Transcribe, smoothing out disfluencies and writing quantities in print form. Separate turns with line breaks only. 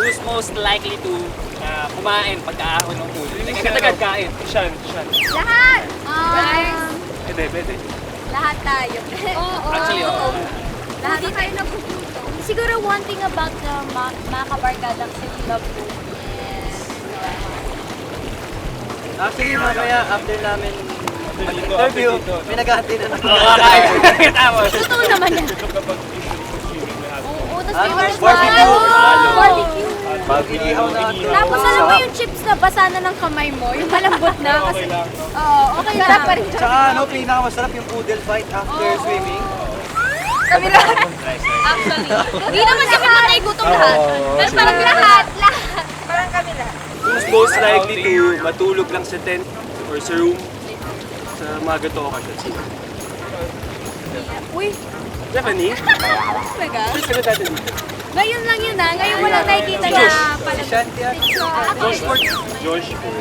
who's most likely to kumain pagkaahon ng pool? Agad-agad kain.
Siyan.
Lahat!
Pwede.
Lahat tayo. Oo.
Actually, oo.
Lahat na kayo nagugutom. Siguro one thing about the mga kabarkada kasi we love food. Yes.
Actually, mamaya after namin mag-interview, may naghahati na ng
Kakain. Tapos.
Totoo naman yan.
Kapag swimming lahat.
Oo, tapos
Ah,
may
barbecue.
Barbecue.
Pag-inihaw na ito.
Tapos alam mo yung chips na basa na ng kamay mo, yung malambot na. Kasi,
Okay lang.
oo, okay lang. Sarap pa rin.
Tsaka ano, pinakamasarap yung poodle fight after swimming.
Kami lahat. Actually. Hindi naman kami matay gutom lahat. Pero parang lahat. Parang kami lahat.
Who's most likely to matulog lang sa tent or sa room sa mga ganito occasions?
Uy,
Stephanie?
talaga?
Please sagot natin dito.
Ngayon lang yun ah. Ngayon mo lang nakikita na pala.
Shanty at
Ako,
Josh.